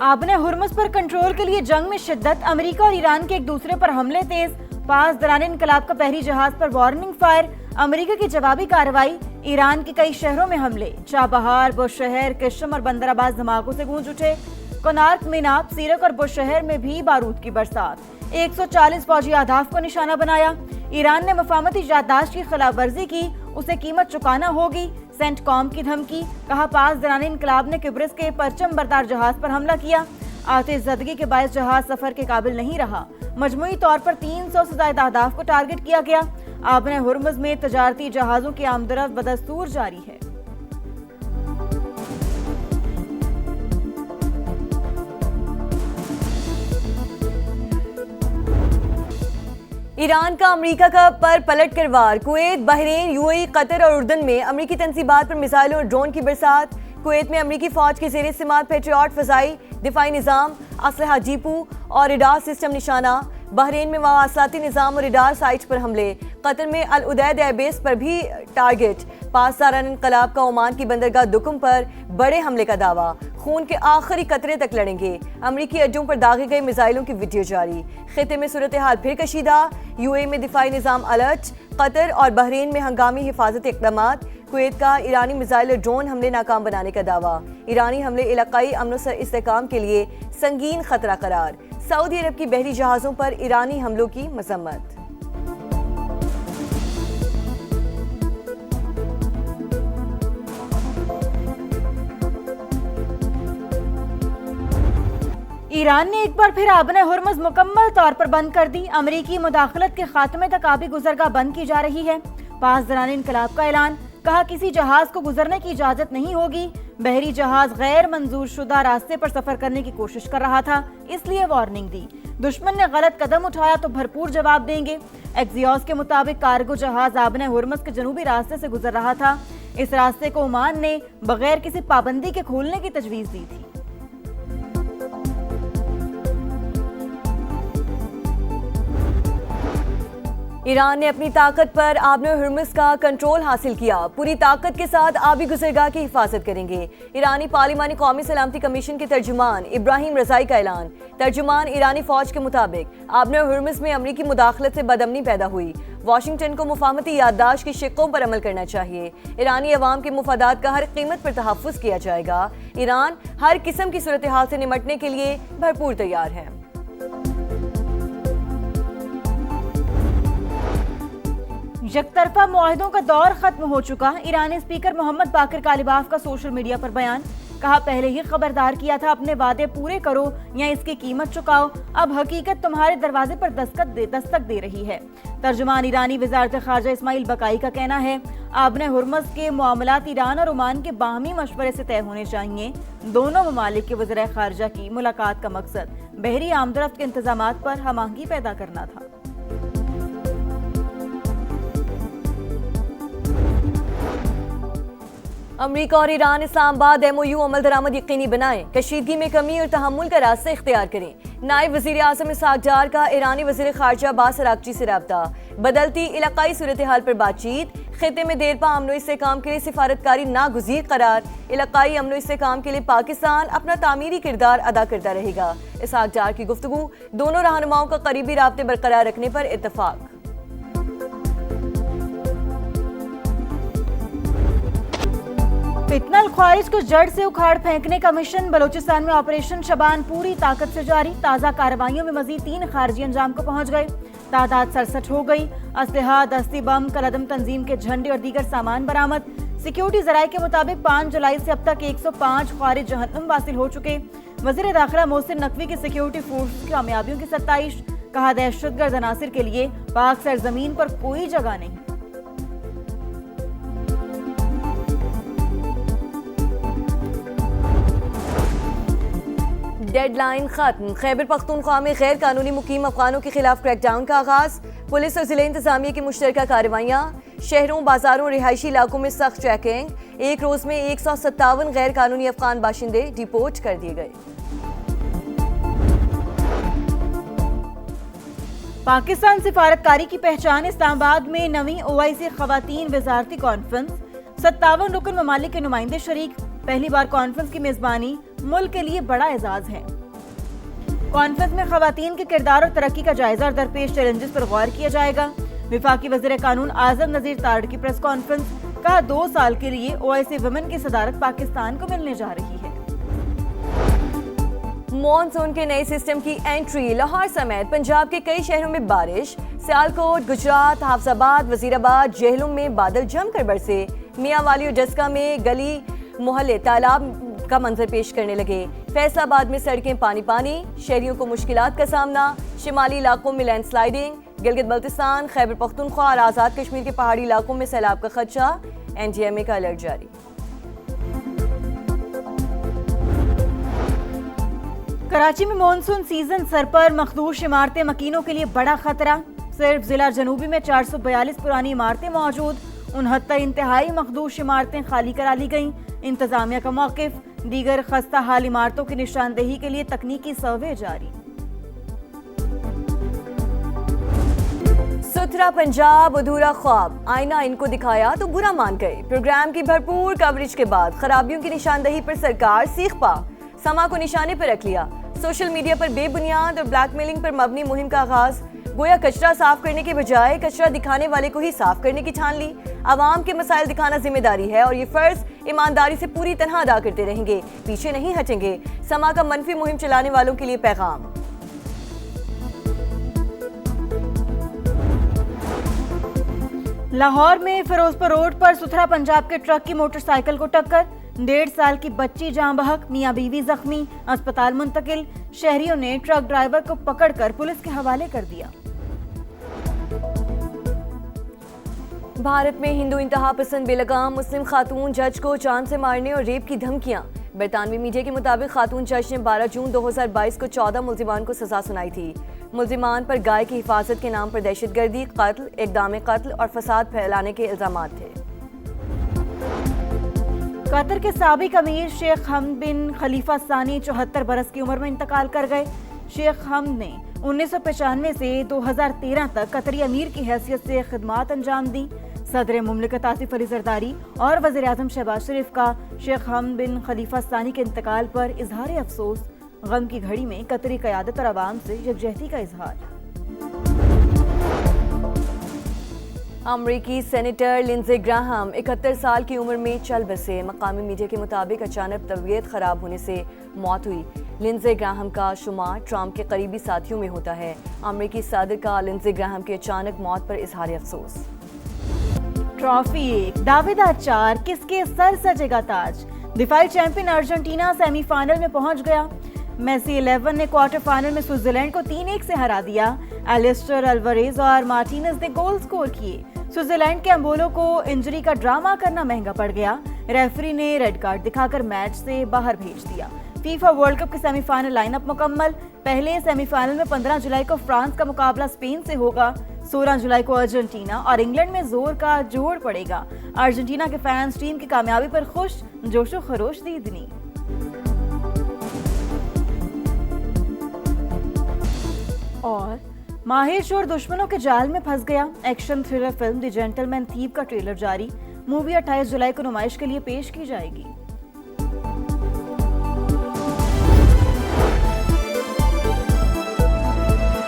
आबने Hormuz पर control के लिए जंग में शिद्दत, अमेरिका और ईरान के एक दूसरे पर हमले तेज, पास दौरान इनकलाब का बहरी जहाज पर वार्निंग फायर, अमेरिका की जवाबी कार्रवाई, ईरान के कई शहरों में हमले, चाबहार, बुशहर, किशम और बंदर अब्बास धमाकों से गूंज उठे। कोनार्क, मिनाब, सीरक और बुशहर में भी बारूद की बरसात, 140 फौजी अहदाफ को निशाना बनाया। ईरान ने मफामती याददाश्त की खिलाफ वर्जी की, उसे कीमत चुकाना होगी, सेंटकॉम की धमकी, कहा पास दौरान इनकलाब ने किब्रिस के परचम बरदार जहाज पर हमला किया, आतिशज़दगी के बायस जहाज सफर के काबिल नहीं रहा, मजमूई तौर पर 300 से ज्यादा अहदाफ को टारगेट किया गया। आबने हुर्मुज़ में तजारती जहाजों की आमदरफ्त बदस्तूर जारी है। ईरान का अमेरिका का पर पलट कर वार, कुवैत, बहरीन, यूएई, कतर और उर्दन में अमेरिकी तंसीबात पर मिसाइलों और ड्रोन की बरसात। कुवैत में अमेरिकी फौज के ज़ेर इस्तेमाल पेट्रियट फ़ज़ाई दिफाई निज़ाम, असलहा जीपू और रडार सिस्टम निशाना। बहरीन में मवासलाती निज़ाम और रडार साइट्स पर हमले। कतर में अल उदैद एयरबेस पर भी टारगेट। पास दौरान इनकलाब का ओमान की बंदरगाह दुकुम पर बड़े हमले का दावा। खून के आखिरी कतरे तक लड़ेंगे। अमरीकी अड्डों पर दागे गए मिसाइलों की वीडियो जारी। खिते में सूरत हाल फिर कशीदा। यूएई में दिफाई निज़ाम अलर्ट। कतर और बहरीन में हंगामी हिफाजती इक़दामात। कुवैत का ईरानी मिसाइल और ड्रोन हमले नाकाम बनाने का दावा। ईरानी हमले इलाकाई अमन और इस्तेहकाम के लिए संगीन खतरा करार। सऊदी अरब की बहरी जहाज़ों पर ईरानी हमलों की मजम्मत। ईरान ने एक बार फिर आबने हुर्मुज़ मुकम्मल तौर पर बंद कर दी। अमेरिकी मुदाखलत के खात्मे तक आबी गुजरगाह बंद की जा रही है। पास दौरान इनकलाब का ऐलान, कहा किसी जहाज को गुजरने की इजाजत नहीं होगी। बहरी जहाज गैर मंजूर शुदा रास्ते पर सफर करने की कोशिश कर रहा था, इसलिए वार्निंग दी। दुश्मन ने गलत कदम उठाया तो भरपूर जवाब देंगे। एक्सियोस के मुताबिक कार्गो जहाज आबने हुर्मुज़ के जनूबी रास्ते से गुजर रहा था। इस रास्ते को ओमान ने बगैर किसी पाबंदी के खोलने की तजवीज़ दी थी। ईरान ने अपनी ताकत पर आबने हुर्मुज़ का कंट्रोल हासिल किया। पूरी ताकत के साथ आबी गुजरगाह की हिफाजत करेंगे। ईरानी पार्लिमानी कौमी सलामती कमीशन के तर्जुमान इब्राहिम रज़ाई का ऐलान। तर्जुमान ईरानी फौज के मुताबिक आबने हुर्मुज़ में अमरीकी मुदाखलत से बदअमनी पैदा हुई। वाशिंगटन को मुफाहमती याददाश्त की शिक्कों पर अमल करना चाहिए। ईरानी अवाम के मुफादात का हर कीमत पर तहफ़्फ़ुज़ किया जाएगा। ईरान हर किस्म की सूरत हाल से निमटने के लिए भरपूर तैयार है। यकतरफा मुआहिदों का दौर खत्म हो चुका। ईरानी स्पीकर मोहम्मद बाकिर कालिबाफ का सोशल मीडिया पर बयान, कहा पहले ही खबरदार किया था, अपने वादे पूरे करो या इसकी कीमत चुकाओ। अब हकीकत तुम्हारे दरवाजे पर दस्तक दे रही है। तर्जुमान ईरानी वज़ारत ख़ारजा इस्माइल बकाई का कहना है, आबने हुर्मुज़ के मामलात ईरान और ओमान के बाहमी मशवरे से तय होने चाहिए। दोनों ममालिक के वज़ीर ख़ारजा की मुलाकात का मकसद बहरी आमदरफ्त के इंतजामात पर हम आहंगी पैदा करना था। अमरीका और ईरान इस्लामाबाद MOU अमल दरामद यकीनी बनाएं, कशीदगी में कमी और तहम्मुल का रास्ता इख्तियार करें। नायब वज़ीर आज़म इसहाक डार का ईरानी वज़ीर ख़ारजा अब्बास अराग़ची से रब्ता। बदलती इलाकाई सूरत हाल पर बातचीत। खिते में देरपा अमन और इस्तेहकाम के लिए सिफारतकारी नागुज़ीर करार। इलाकाई अमन और इस्तेहकाम के लिए पाकिस्तान अपना तामीरी किरदार अदा करता रहेगा। इसहाक डार की गुफ्तगू, दोनों रहनुमाओं का करीबी राब्ते बरकरार रखने पर इत्तफाक। फितनल ख्वाहिश को जड़ से उखाड़ फेंकने का मिशन। बलोचिस्तान में ऑपरेशन शबान पूरी ताकत से जारी। ताज़ा कार्रवाइयों में मजीद 3 खारजी अंजाम को पहुंच गए। तादाद 67 हो गई। असलहा, दस्ती बम, कलदम तंजीम के झंडे और दीगर सामान बरामद। सिक्योरिटी जराये के मुताबिक 5 जुलाई से अब तक 105 खारिज जहन्नुम वासिल हो चुके। वज़ीर दाखिला मोहसिन नकवी की सिक्योरिटी फोर्स की कामयाबियों की 27। कहा दहशतगर्द अनासिर के लिए पाक सरजमीन पर कोई जगह नहीं। डेडलाइन खत्म। खैबर पख्तूनख्वा में गैर कानूनी मुकीम अफगानों के खिलाफ क्रैकडाउन का आगाज। पुलिस और जिले इंतजामिया की मुश्तरका कार्रवाइयाँ। शहरों, बाजारों, रिहायशी इलाकों में सख्त चेकिंग। एक रोज में 157 गैर कानूनी अफगान बाशिंदे डिपोर्ट कर दिए गए। पाकिस्तान सिफारतकारी की पहचान। इस्लामाबाद में नवीं OIC खवातीन वजारती कॉन्फ्रेंस। 57 रुकन ममालिक के नुमाइंदे शरीक। पहली बार कॉन्फ्रेंस की मेजबानी मुल्क के लिए बड़ा एजाज है। कॉन्फ्रेंस में खवातीन के किरदार और तरक्की का जायजा और दरपेश चैलेंजेस पर गौर किया जाएगा। विफाकी वज़ीर कानून आजम नज़ीर तारड़ की प्रेस कॉन्फ्रेंस, कहा 2 साल के लिए OIC वुमेन की सदारत पाकिस्तान को मिलने जा रही है। मॉनसून के नए सिस्टम की एंट्री, लाहौर समेत पंजाब के कई शहरों में बारिश, सियालकोट, गुजरात, हाफजाबाद, वजीराबाद, जेहलुम में बादल जमकर बरसे, मियांवाली और डस्का में गली मोहल्ले तालाब का मंजर पेश करने लगे। फैसलाबाद में सड़कें पानी पानी, शहरियों को मुश्किलात का सामना, शिमाली इलाकों में लैंडस्लाइडिंग, गिलगित बल्तिस्तान, खैबर पख्तूनख्वा और आज़ाद कश्मीर के पहाड़ी इलाकों में सैलाब का खदशा, NDMA का अलर्ट जारी। कराची में मॉनसून सीजन सर पर, मखदूश इमारतें मकीनों के लिए बड़ा खतरा। सिर्फ जिला जनूबी में 442 पुरानी इमारतें मौजूद, 69 इंतहाई मखदूश इमारतें खाली करा ली गईं। इंतजामिया का मौकिफ, दीगर खस्ता हाल इमारतों की निशानदेही के लिए तकनीकी सर्वे जारी। सुथरा पंजाब अधूरा ख्वाब, आईना इनको दिखाया तो बुरा मान गए। प्रोग्राम की भरपूर कवरेज के बाद खराबियों की निशानदेही पर सरकार सीख पा, समा को निशाने पर रख लिया। सोशल मीडिया पर बेबुनियाद और ब्लैकमेलिंग पर मबनी मुहिम का आगाज, गोया कचरा साफ करने के बजाय कचरा दिखाने वाले को ही साफ करने की ठान ली। आवाम के मसाइल दिखाना जिम्मेदारी है और ये फर्ज ईमानदारी से पूरी तरह अदा करते रहेंगे, पीछे नहीं हटेंगे। समा का मनफी मुहिम चलाने वालों के लिए पैगाम। लाहौर में फिरोजपुर रोड पर सुथरा पंजाब के ट्रक की मोटरसाइकिल को टक्कर, 1.5 साल की बच्ची जान बहक, मियां बीवी जख्मी, अस्पताल मुंतकिल। शहरियों ने ट्रक ड्राइवर को पकड़कर पुलिस के हवाले कर दिया। भारत में हिंदू इंतहा पसंद बेलगाम मुस्लिम खातून जज को जान से मारने और रेप की धमकियां। बरतानवी मीडिया के मुताबिक खातून जज ने 12 जून 2022 को 14 मुल्जिमान को सजा सुनाई थी। मुल्जिमान पर गाय की हिफाजत के नाम पर दहशतगर्दी, कत्ल, इक़दाम कत्ल और फसाद फैलाने के इल्जामात थे। कतर के साबिक अमीर शेख हमद बिन खलीफा सानी 74 बरस की उम्र में इंतकाल कर गए। शेख हमद ने 1995 से 2013 तक कतरी अमीर की हैसियत से खिदमात अंजाम दी। सदर मुमलिकत आसिफ अली जरदारी और वज़ीर आज़म शहबाज शरीफ का शेख हमद बिन खलीफा सानी के इंतकाल पर इजहार अफसोस, गम की घड़ी में कतरी क़यादत और आवाम से यकजहती का इजहार। अमरीकी सेनेटर लिंडसे ग्राहम 71 साल की उम्र में चल बसे। मकामी मीडिया के मुताबिक अचानक तबीयत खराब होने से मौत हुई। लिंडसे ग्राहम का शुमार ट्रंप के करीबी साथियों में होता है। अमरीकी सदर का लिंडसे ग्राहम की अचानक मौत पर इजहार अफसोस। ट्रॉफी 1, दावेदार 4, किसके सर सजेगा ताज। दिफाई चैंपियन अर्जेंटीना सेमीफाइनल में पहुंच गया। मेसी 11 ने क्वार्टर फाइनल में स्विट्जरलैंड को 3-1 से हरा दिया। एलिस्टर अल्वारेज और मार्टिनेज ने गोल स्कोर किए। स्विट्जरलैंड के एम्बोलो को इंजरी का ड्रामा करना महंगा पड़ गया। रेफरी ने रेड कार्ड दिखाकर मैच से बाहर भेज दिया। फीफा वर्ल्ड कप के सेमीफाइनल लाइनअप मुकम्मल। पहले सेमीफाइनल में 15 जुलाई को फ्रांस का मुकाबला स्पेन से होगा। 16 जुलाई को अर्जेंटीना और इंग्लैंड में जोर का जोड़ पड़ेगा। अर्जेंटीना के फैंस टीम की कामयाबी पर खुश, जोशो खरोश दीदनी। और माहिर शोर दुश्मनों के जाल में फंस गया। Action thriller film the gentleman thief का ट्रेलर जारी। मूवी 28 जुलाई को नुमाइश के लिए पेश की जाएगी।